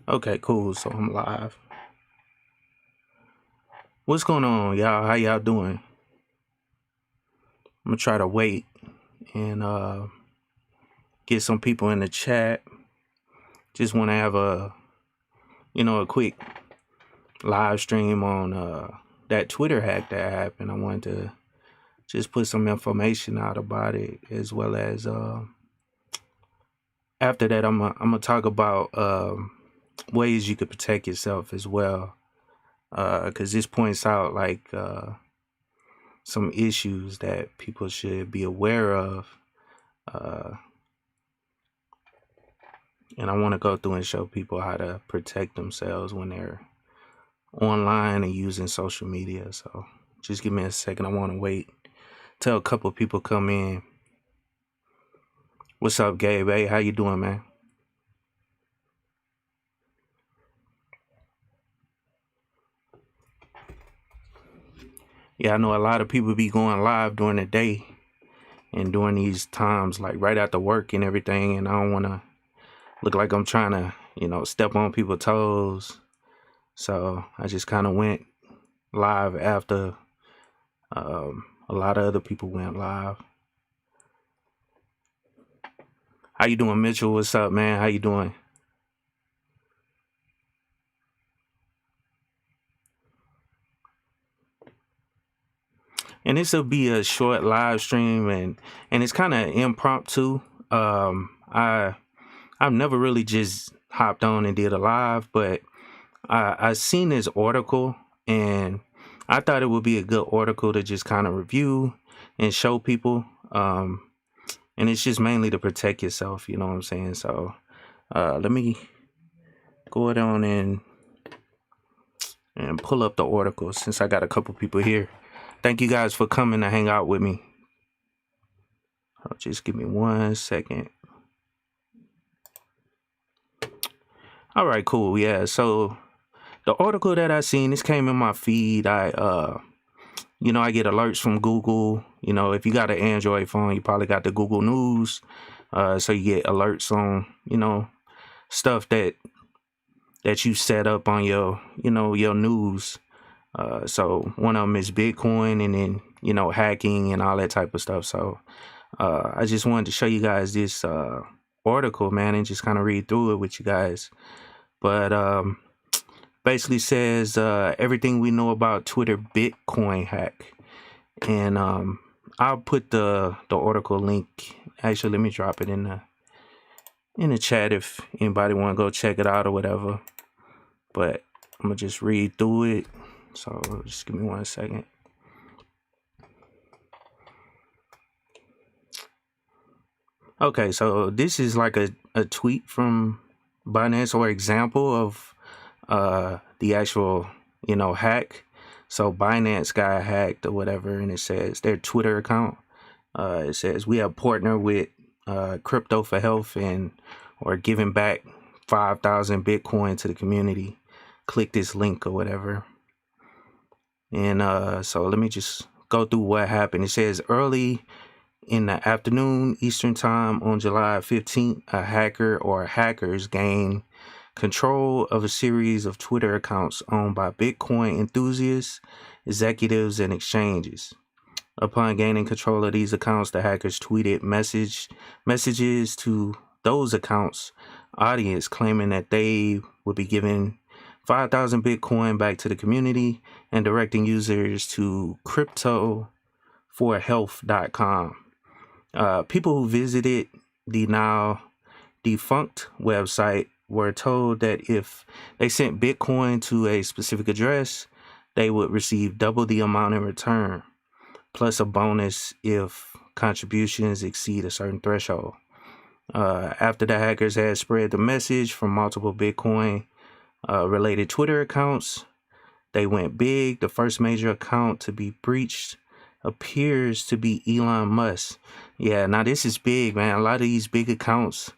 Okay, cool. So I'm live. What's going on, y'all? How y'all doing? I'm gonna try to wait and get some people in the chat. Just want to have a quick live stream on that Twitter hack that happened. I wanted to just put some information out about it, as well as after that, I'm gonna talk about ways you could protect yourself as well, because this points out like some issues that people should be aware of. And I want to go through and show people how to protect themselves when they're online and using social media. So just give me a second. I want to wait till a couple people come in. What's up, Gabe? Hey, how you doing, man? Yeah, I know a lot of people be going live during the day and during these times, like right after work and everything. And I don't want to look like I'm trying to, step on people's toes. So I just kind of went live after a lot of other people went live. How you doing, Mitchell? What's up, man? How you doing? And this will be a short live stream, and it's kind of impromptu. I've never really just hopped on and did a live, but I seen this article, and I thought it would be a good article to just kind of review and show people. And it's just mainly to protect yourself, you know what I'm saying? So let me go on and pull up the article since I got a couple people here. Thank you guys for coming to hang out with me. Just give me 1 second. All right, cool. Yeah, so the article that I seen, this came in my feed. I get alerts from Google. If you got an Android phone, you probably got the Google News. So you get alerts on, stuff that you set up on your news. So one of them is Bitcoin, and then, hacking and all that type of stuff. So I just wanted to show you guys this article, man, and just kind of read through it with you guys. But basically says everything we know about Twitter Bitcoin hack. And I'll put the article link. Actually, let me drop it in the chat if anybody want to go check it out or whatever. But I'm gonna just read through it. So just give me 1 second. Okay, so this is like a tweet from Binance, or example of the actual hack. So Binance got hacked or whatever, and it says their Twitter account. It says we have partnered with Crypto for Health or giving back 5,000 Bitcoin to the community. Click this link or whatever. And so let me just go through what happened. It says early in the afternoon Eastern time on July 15th, a hacker or hackers gained control of a series of Twitter accounts owned by Bitcoin enthusiasts, executives, and exchanges. Upon gaining control of these accounts, the hackers tweeted messages to those accounts' audience claiming that they would be giving 5,000 Bitcoin back to the community and directing users to cryptoforhealth.com. People who visited the now defunct website were told that if they sent Bitcoin to a specific address, they would receive double the amount in return, plus a bonus if contributions exceed a certain threshold. After the hackers had spread the message from multiple Bitcoin related Twitter accounts, they went big. The first major account to be breached appears to be Elon Musk. Yeah, now this is big, man. A lot of these big accounts,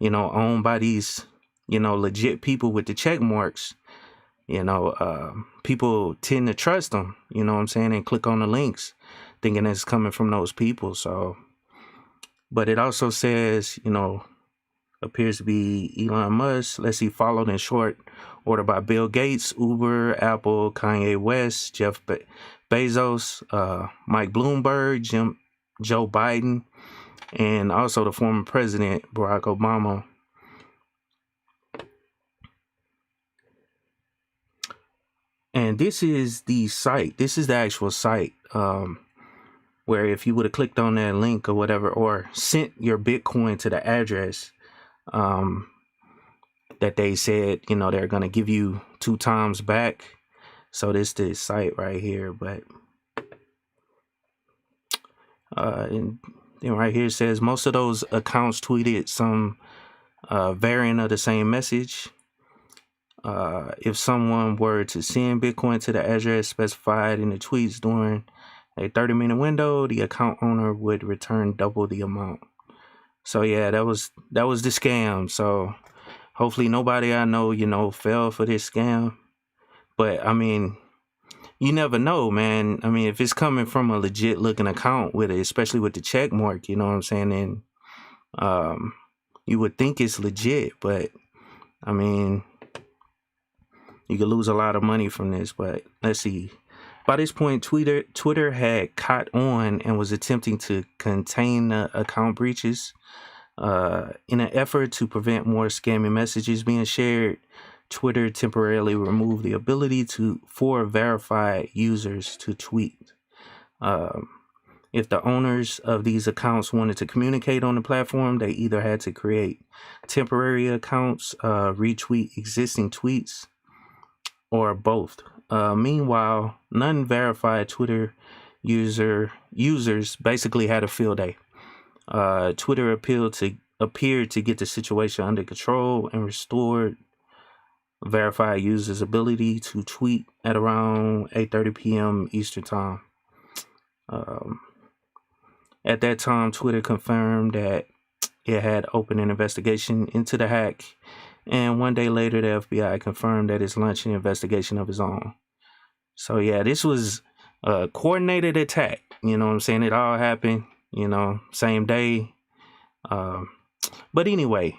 owned by these, legit people with the check marks, people tend to trust them, you know what I'm saying, and click on the links thinking it's coming from those people. So, but it also says, appears to be Elon Musk. Let's see, followed in short order by Bill Gates, Uber, Apple, Kanye West, Jeff Bezos, Mike Bloomberg, Joe Biden, and also the former president, Barack Obama. And this is the site. This is the actual site where if you would have clicked on that link or whatever, or sent your Bitcoin to the address that they said, you know, they're going to give you 2 times back. So this is the site right here. But and then right here it says most of those accounts tweeted some variant of the same message. If someone were to send Bitcoin to the address specified in the tweets during a 30-minute window, the account owner would return double the amount. So yeah, that was the scam. So hopefully nobody I know, you know, fell for this scam. But I mean, you never know, man. I mean, if it's coming from a legit looking account with it, especially with the check mark, you know what I'm saying? Then you would think it's legit, but I mean, you could lose a lot of money from this. But let's see. By this point, Twitter had caught on and was attempting to contain account breaches. In an effort to prevent more scamming messages being shared, Twitter temporarily removed the ability for verified users to tweet. If the owners of these accounts wanted to communicate on the platform, they either had to create temporary accounts, retweet existing tweets, or both. Meanwhile, non-verified Twitter users basically had a field day. Twitter appeared to get the situation under control and restored verified users' ability to tweet at around 8:30 p.m. Eastern Time. At that time, Twitter confirmed that it had opened an investigation into the hack, and one day later, the FBI confirmed that it's launching an investigation of its own. So yeah, this was a coordinated attack. You know what I'm saying? It all happened, you know, same day. But anyway,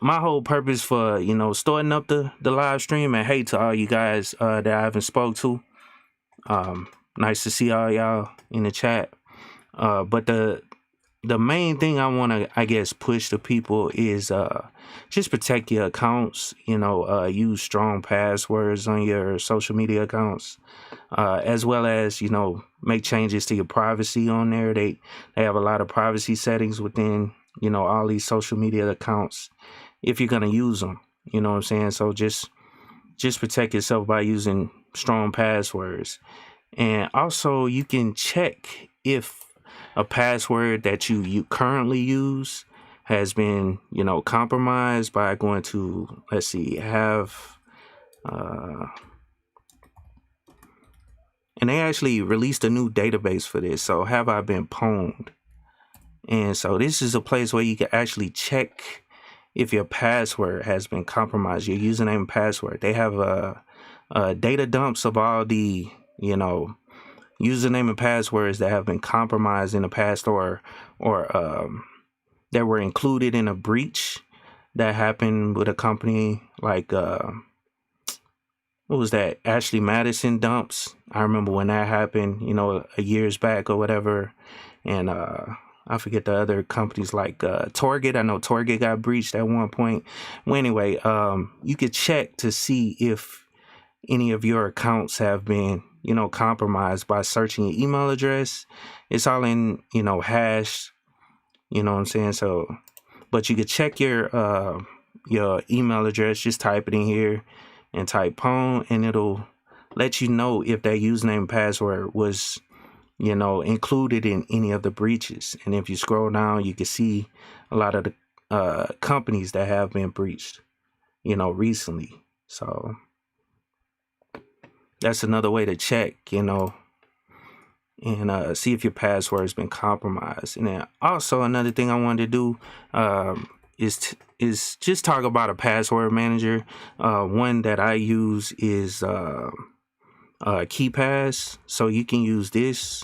my whole purpose for, you know, starting up the live stream, and hey to all you guys that I haven't spoke to. Nice to see all y'all in the chat. But the main thing I want to, I guess, push to people is just protect your accounts. You know, use strong passwords on your social media accounts, as well as, you know, make changes to your privacy on there. They have a lot of privacy settings within, you know, all these social media accounts if you're going to use them. You know what I'm saying? So just protect yourself by using strong passwords. And also you can check if a password that you currently use has been, you know, compromised by going to, let's see, and they actually released a new database for this. So have I been pwned? And so this is a place where you can actually check if your password has been compromised, your username and password. They have data dumps of all the, you know, username and passwords that have been compromised in the past, or that were included in a breach that happened with a company like what was that, Ashley Madison dumps. I remember when that happened, you know, a years back or whatever. And I forget the other companies like Target. I know Target got breached at one point. Well, anyway, you could check to see if any of your accounts have been, you know, compromised by searching your email address. It's all in, you know, hash, you know what I'm saying? So, but you could check your email address, just type it in here and type pwn, and it'll let you know if that username and password was, you know, included in any of the breaches. And if you scroll down, you can see a lot of the companies that have been breached, you know, recently. So that's another way to check, you know, and see if your password has been compromised. And then also another thing I wanted to do is just talk about a password manager. One that I use is KeePass. So you can use this.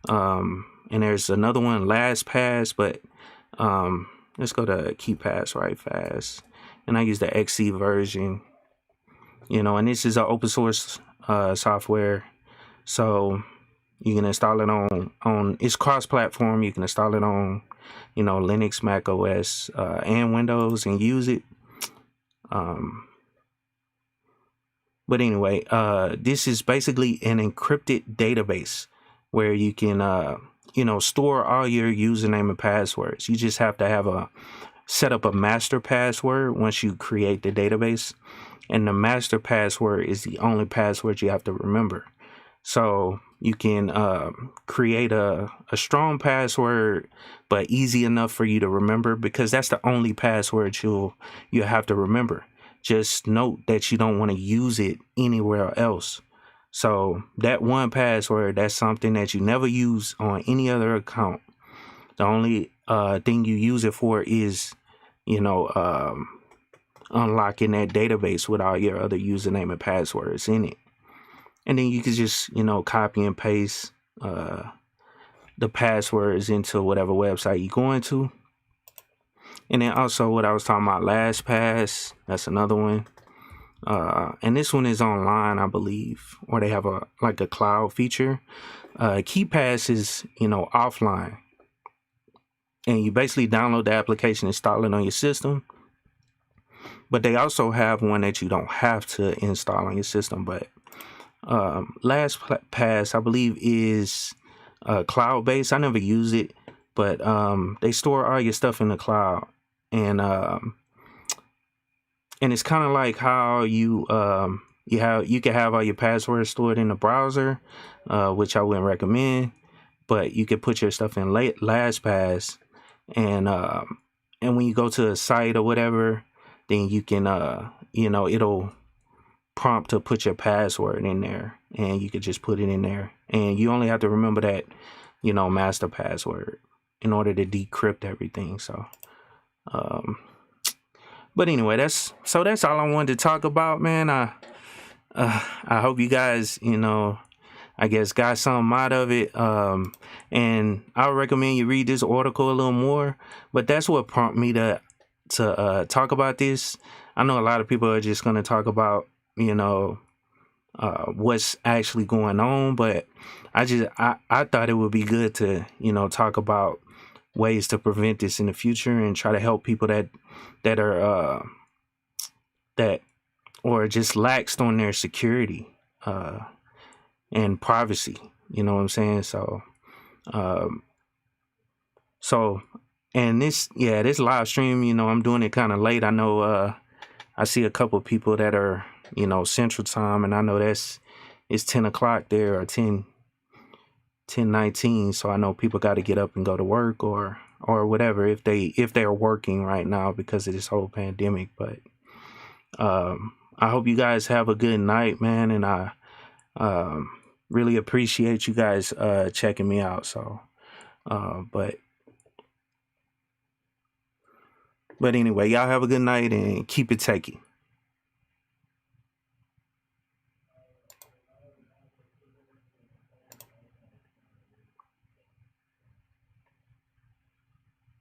And there's another one, LastPass, but let's go to KeepPass right fast. And I use the XC version, and this is an open source software. So you can install it on it's cross-platform. You can install it on, Linux, Mac OS, and Windows and use it. But anyway, this is basically an encrypted database where you can, store all your username and passwords. You just have to set up a master password once you create the database. And the master password is the only password you have to remember. So you can create a strong password, but easy enough for you to remember, because that's the only password you have to remember. Just note that you don't want to use it anywhere else. So that one password, that's something that you never use on any other account. The only thing you use it for is, unlocking that database with all your other username and passwords in it. And then you can just, copy and paste the passwords into whatever website you're going to. And then also what I was talking about, LastPass, that's another one. And this one is online, I believe, or they have a cloud feature. KeepPass is, offline. And you basically download the application, install it on your system. But they also have one that you don't have to install on your system. But LastPass, I believe, is cloud-based. I never use it, but they store all your stuff in the cloud. And it's kind of like how you can have all your passwords stored in the browser, which I wouldn't recommend. But you can put your stuff in LastPass, and when you go to a site or whatever, then you can it'll prompt to put your password in there, and you could just put it in there, and you only have to remember that master password in order to decrypt everything. So but anyway, that's all I wanted to talk about, man. I hope you guys I guess got something out of it, and I would recommend you read this article a little more. But that's what prompted me to talk about this. I know a lot of people are just going to talk about what's actually going on, but I thought it would be good to talk about ways to prevent this in the future and try to help people that are that or just laxed on their security and privacy. You know what I'm saying? So and this live stream, I'm doing it kind of late. I know I see a couple of people that are Central Time, and I know it's 10 o'clock there, or 10:19. So I know people got to get up and go to work or whatever if they're working right now because of this whole pandemic. But I hope you guys have a good night, man, and I really appreciate you guys checking me out. So but anyway, y'all have a good night and keep it techie.